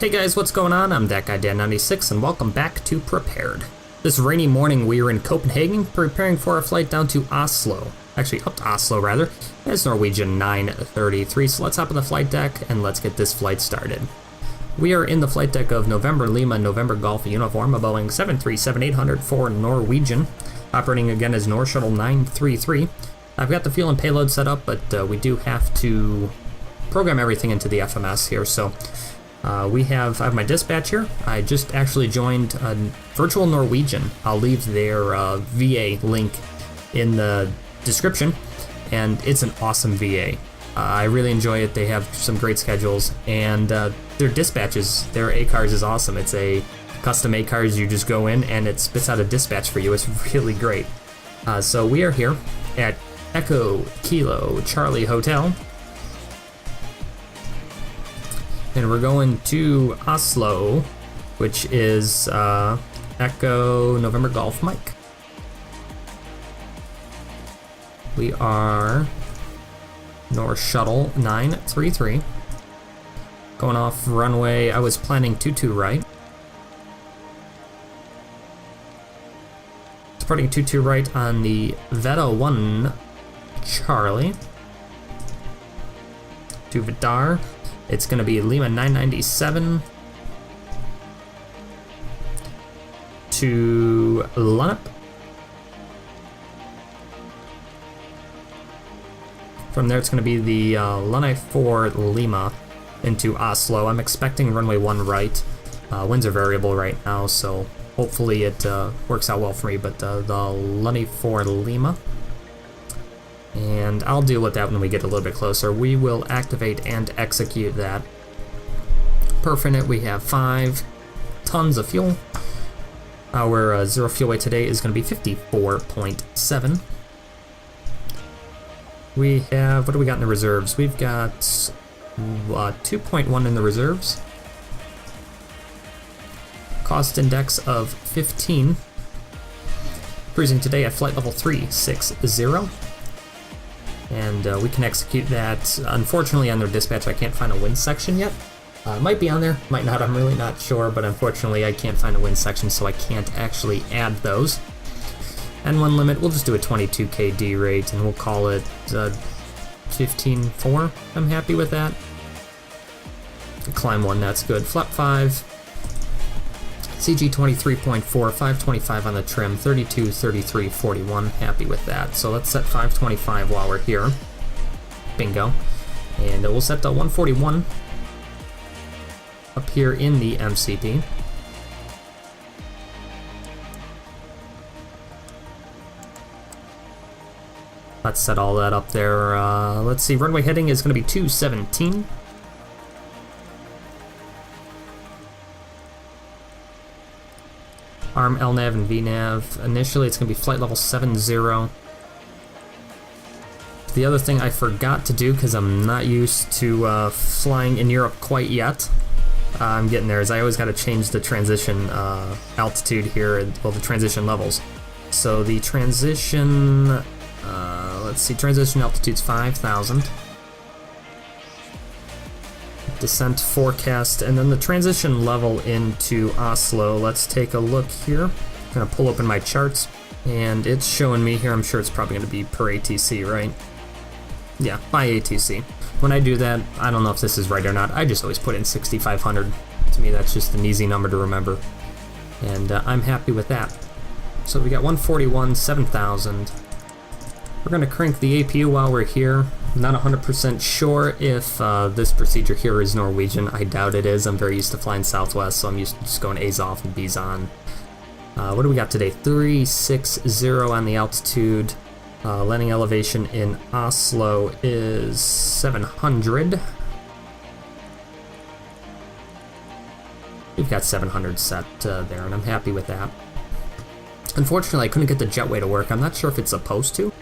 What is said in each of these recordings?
Hey guys, what's going on? I'm that guy Dan96 and welcome back to Prepared. This rainy morning we are in Copenhagen preparing for a flight down to Oslo. Actually up to Oslo rather. It's Norwegian 933, so let's hop on the flight deck and let's get this flight started. We are in the flight deck of November Lima November Golf uniform, a Boeing 737-800 for Norwegian, operating again as Shuttle 933. I've got the fuel and payload set up, but we do have to program everything into the FMS here, so I have my dispatch here. I just actually joined a virtual Norwegian. I'll leave their VA link in the description, and it's an awesome VA. I really enjoy it. They have some great schedules, and their dispatches, their ACARS is awesome. It's a custom ACARS. You just go in and it spits out a dispatch for you. It's really great. So we are here at Echo Kilo Charlie Hotel, and we're going to Oslo, which is Echo November Golf Mike. We are Shuttle 933, going off runway. I was planning 22 right. Departing 22 right on the Veta 1 Charlie to Vidar. It's going to be Lima 997 to Lunup. From there, it's going to be the Lunai 4 Lima into Oslo. I'm expecting runway 1 right. Winds are variable right now, so hopefully it works out well for me, but the Lunai 4 Lima. And I'll deal with that when we get a little bit closer. We will activate and execute that. Perfinite, we have 5 tons of fuel. Our zero fuel weight today is going to be 54.7. We have, what do we got in the reserves? We've got 2.1 in the reserves. Cost index of 15. Cruising today at flight level 360. And we can execute that. Unfortunately, on their dispatch, I can't find a wind section yet. Might be on there, might not, I'm really not sure, but unfortunately I can't find a wind section, so I can't actually add those. N1 limit, we'll just do a 22 KD rate, and we'll call it 15.4. I'm happy with that. Climb 1, that's good. Flap 5. CG 23.4, 525 on the trim, 32, 33, 41, happy with that. So let's set 525 while we're here. Bingo. And we'll set the 141 up here in the MCP. Let's set all that up there. Let's see, runway heading is going to be 217. ARM, LNAV, and VNAV. Initially, it's going to be flight level 70. The other thing I forgot to do, because I'm not used to flying in Europe quite yet, I'm getting there, is I always got to change the transition altitude here, well, the transition levels. So the transition, let's see, transition altitude's 5,000. Descent forecast, and then the transition level into Oslo. Let's take a look here. I'm gonna pull open my charts, and it's showing me here, I'm sure it's probably gonna be per ATC, right? Yeah, by ATC. When I do that, I don't know if this is right or not, I just always put in 6,500. To me, that's just an easy number to remember, and I'm happy with that. So we got 141, 7,000. We're gonna crank the APU while we're here. I'm not 100% sure if this procedure here is Norwegian. I doubt it is. I'm very used to flying Southwest, so I'm used to just going A's off and B's on. What do we got today? 360 on the altitude. Landing elevation in Oslo is 700. We've got 700 set there, and I'm happy with that. Unfortunately, I couldn't get the jetway to work. I'm not sure if it's supposed to.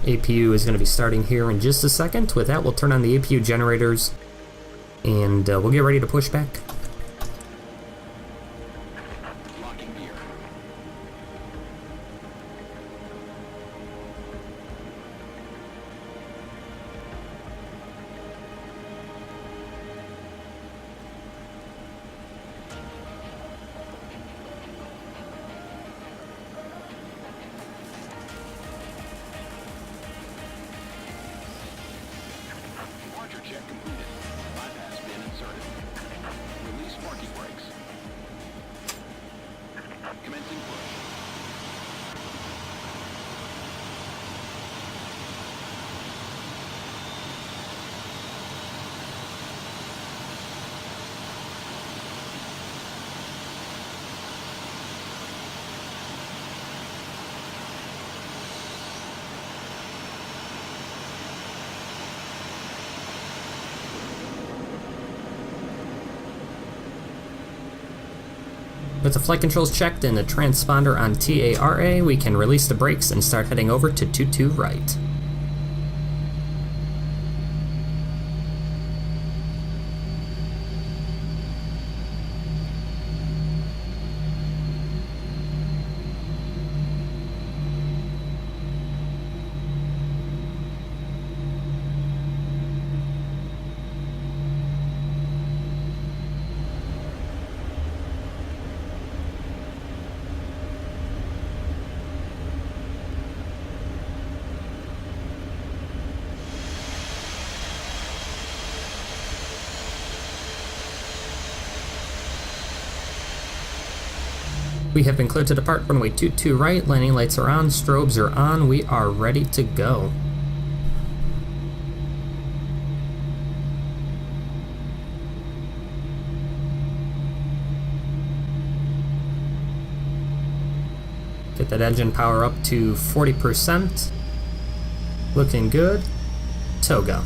APU is going to be starting here in just a second. With that, we'll turn on the APU generators, and we'll get ready to push back. With the flight controls checked and the transponder on TARA, we can release the brakes and start heading over to 22 right. We have been cleared to depart, runway 22 right, landing lights are on, strobes are on, we are ready to go. Get that engine power up to 40%. Looking good. Toga.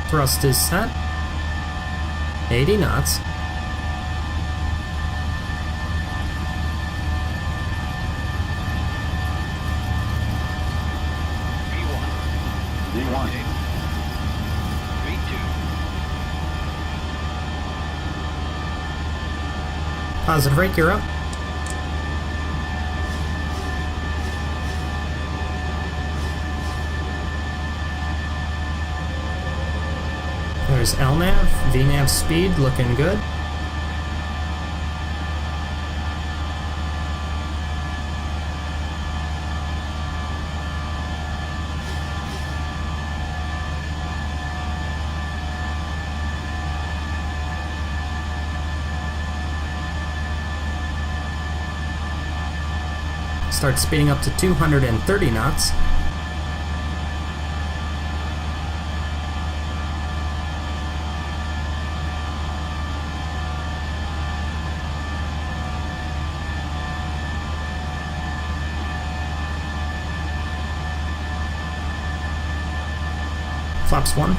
Thrust is set. 80 knots. V1. V2. Positive brake, you're up. There's LNAV, VNAV speed, looking good. Start speeding up to 230 knots. Flaps 1.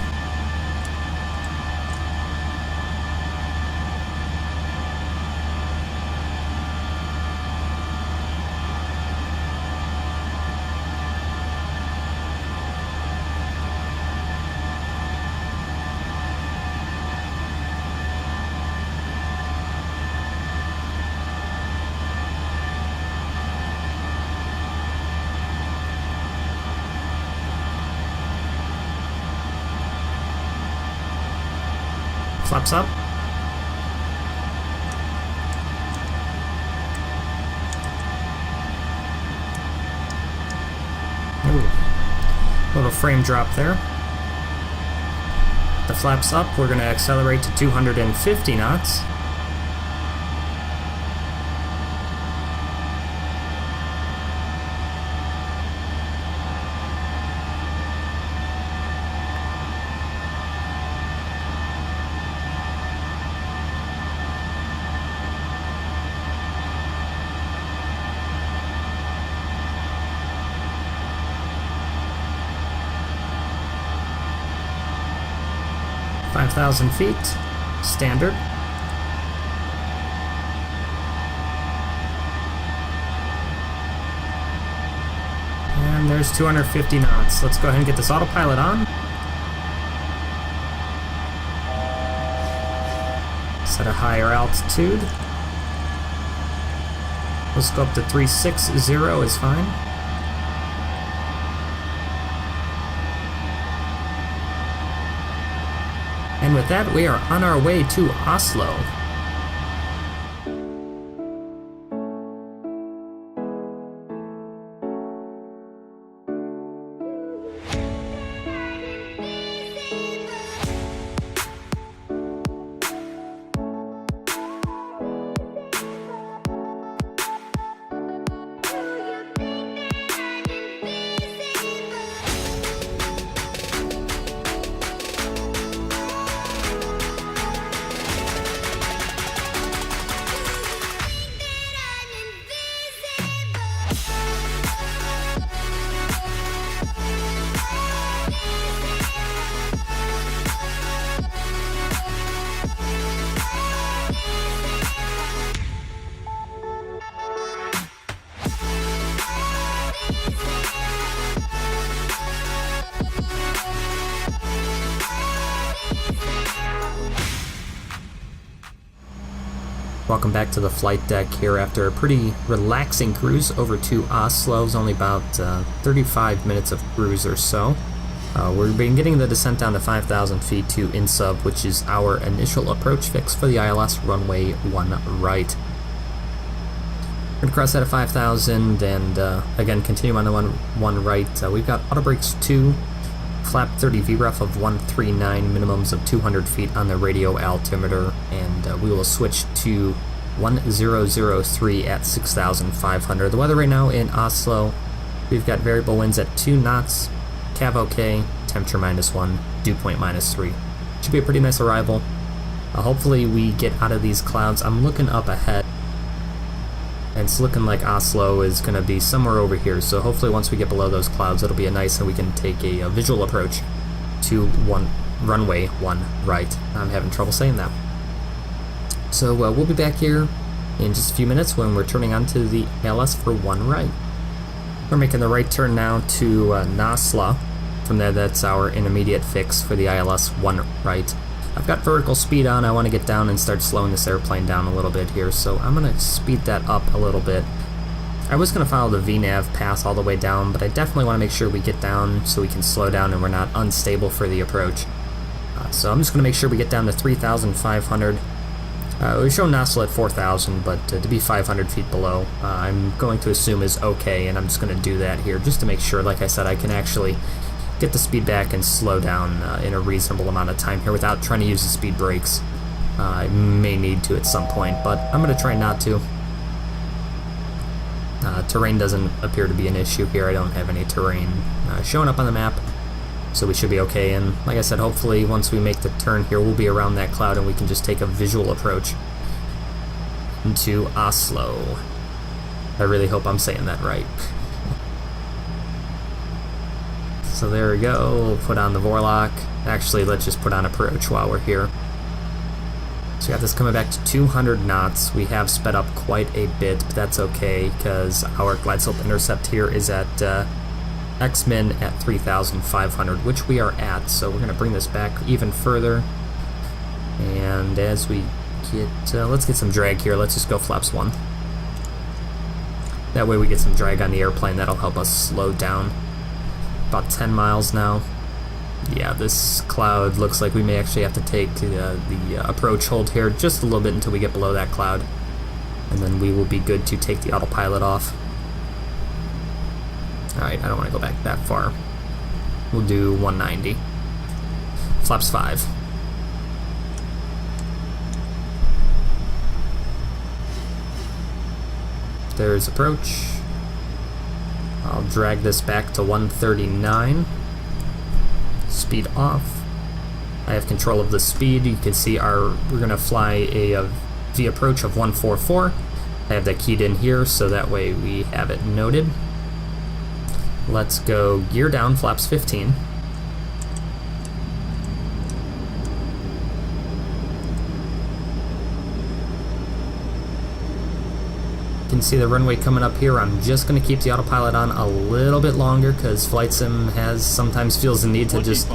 Flaps up. Ooh. Little frame drop there. The flaps up, we're going to accelerate to 250 knots. $5,000 feet, standard. And there's 250 knots. Let's go ahead and get this autopilot on. Set a higher altitude. Let's go up to 360 is fine. And with that, we are on our way to Oslo. Welcome back to the flight deck here after a pretty relaxing cruise over to Oslo. It was only about 35 minutes of cruise or so. We've been getting the descent down to 5,000 feet to INSUB, which is our initial approach fix for the ILS runway 1 right. We're going to cross that at 5,000 and again continue on the 1 right. We've got auto brakes 2, flap 30 VREF of 139, minimums of 200 feet on the radio altimeter, and we will switch to 1003 at 6,500. The weather right now in Oslo, we've got variable winds at 2 knots, cav okay, temperature -1, dew point -3. Should be a pretty nice arrival. Hopefully we get out of these clouds. I'm looking up ahead, and it's looking like Oslo is going to be somewhere over here, so hopefully once we get below those clouds it'll be a nice and we can take a visual approach to runway 1 right. I'm having trouble saying that. So we'll be back here in just a few minutes when we're turning onto the ILS for 1 right. We're making the right turn now to Nasla. From there, that's our intermediate fix for the ILS 1 right. I've got vertical speed on. I want to get down and start slowing this airplane down a little bit here, so I'm going to speed that up a little bit. I was going to follow the VNAV path all the way down, but I definitely want to make sure we get down so we can slow down and we're not unstable for the approach. So I'm just going to make sure we get down to 3,500. We've shown Nasla at 4,000, but to be 500 feet below, I'm going to assume is okay, and I'm just going to do that here just to make sure, like I said, I can actually get the speed back and slow down in a reasonable amount of time here without trying to use the speed brakes. I may need to at some point, but I'm going to try not to. Terrain doesn't appear to be an issue here. I don't have any terrain showing up on the map, so we should be okay. And like I said, hopefully once we make the turn here, we'll be around that cloud and we can just take a visual approach into Oslo. I really hope I'm saying that right. So there we go, we'll put on the Vorlock. Actually, let's just put on approach while we're here. So we got this coming back to 200 knots. We have sped up quite a bit, but that's okay because our glide slope intercept here is at X-min at 3,500, which we are at. So we're going to bring this back even further. And as we get, let's get some drag here. Let's just go flaps 1. That way we get some drag on the airplane. That'll help us slow down. About 10 miles now. Yeah, this cloud looks like we may actually have to take the approach hold here just a little bit until we get below that cloud, and then we will be good to take the autopilot off. Alright, I don't want to go back that far. We'll do 190. Flaps 5. There's approach. I'll drag this back to 139. Speed off. I have control of the speed. You can see we're going to fly the approach of 144. I have that keyed in here, so that way we have it noted. Let's go gear down, flaps 15. You can see the runway coming up here. I'm just going to keep the autopilot on a little bit longer because Flight Sim sometimes feels the need to just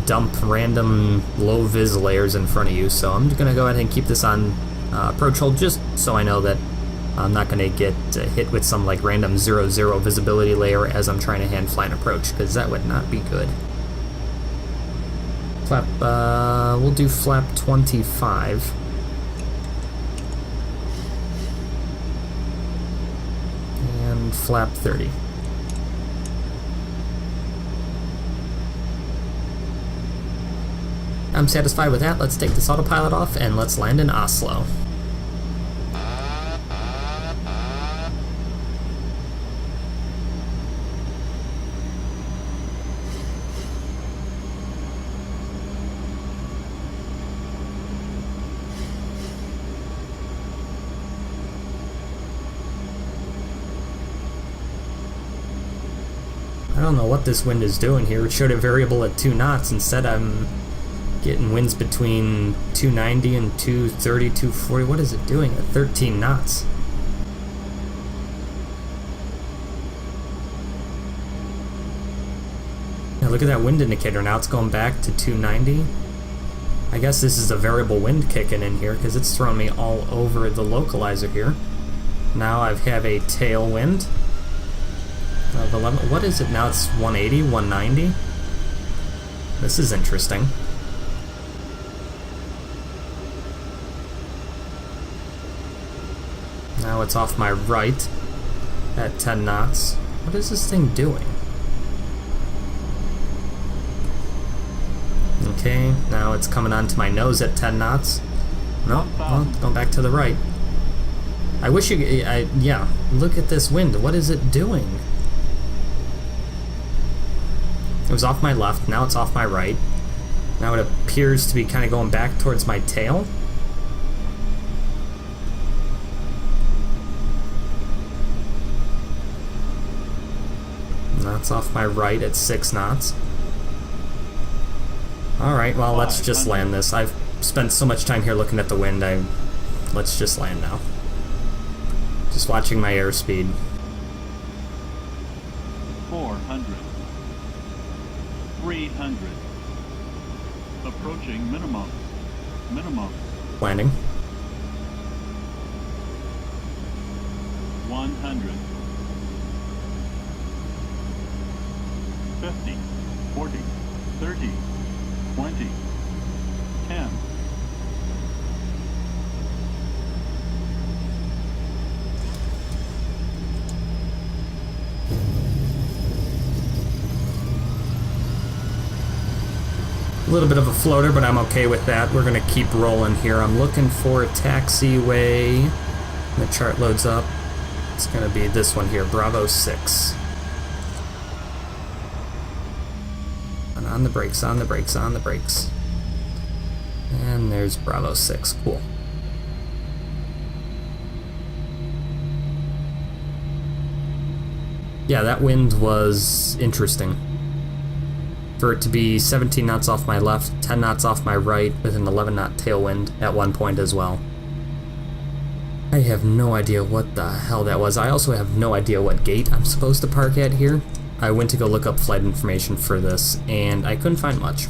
dump random low vis layers in front of you. So I'm just going to go ahead and keep this on approach hold just so I know that I'm not going to get hit with some like random 0-0 visibility layer as I'm trying to hand fly an approach, because that would not be good. Flap, we'll do flap 25. And flap 30. I'm satisfied with that. Let's take this autopilot off and let's land in Oslo. I don't know what this wind is doing here. It showed a variable at 2 knots. Instead, I'm getting winds between 290 and 230, 240. What is it doing at 13 knots? Now look at that wind indicator. Now it's going back to 290. I guess this is a variable wind kicking in here because it's throwing me all over the localizer here. Now I have a tailwind of 11. What is it now? It's 180, 190. This is interesting. Now it's off my right at 10 knots. What is this thing doing? Okay, now it's coming onto my nose at 10 knots. Nope, well, going back to the right. I wish yeah, look at this wind. What is it doing? It was off my left, now it's off my right. Now it appears to be kind of going back towards my tail. Now it's off my right at 6 knots. Alright, well, let's just land this. I've spent so much time here looking at the wind, let's just land now. Just watching my airspeed. 400. 300. Approaching minimum. Minimum. Landing. 100. 50. 40. 30. 20. 10. A little bit of a floater, but I'm okay with that. We're gonna keep rolling here. I'm looking for a taxiway. The chart loads up. It's gonna be this one here, Bravo 6. And on the brakes, on the brakes, on the brakes. And there's Bravo 6, cool. Yeah, that wind was interesting. For it to be 17 knots off my left, 10 knots off my right, with an 11 knot tailwind at one point as well. I have no idea what the hell that was. I also have no idea what gate I'm supposed to park at here. I went to go look up flight information for this, and I couldn't find much.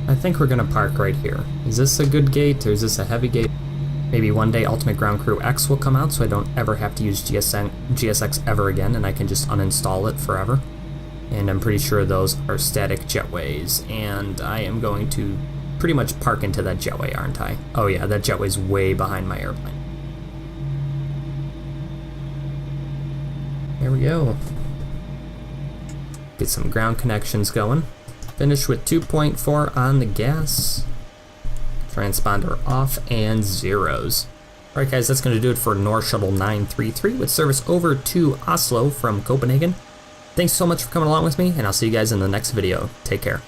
I think we're gonna park right here. Is this a good gate, or is this a heavy gate? Maybe one day Ultimate Ground Crew X will come out so I don't ever have to use GSX ever again, and I can just uninstall it forever. And I'm pretty sure those are static jetways, and I am going to pretty much park into that jetway, aren't I? Oh yeah, that jetway's way behind my airplane. There we go. Get some ground connections going. Finish with 2.4 on the gas. Transponder off and zeros. Alright guys, that's going to do it for North Shuttle 933 with service over to Oslo from Copenhagen. Thanks so much for coming along with me, and I'll see you guys in the next video. Take care.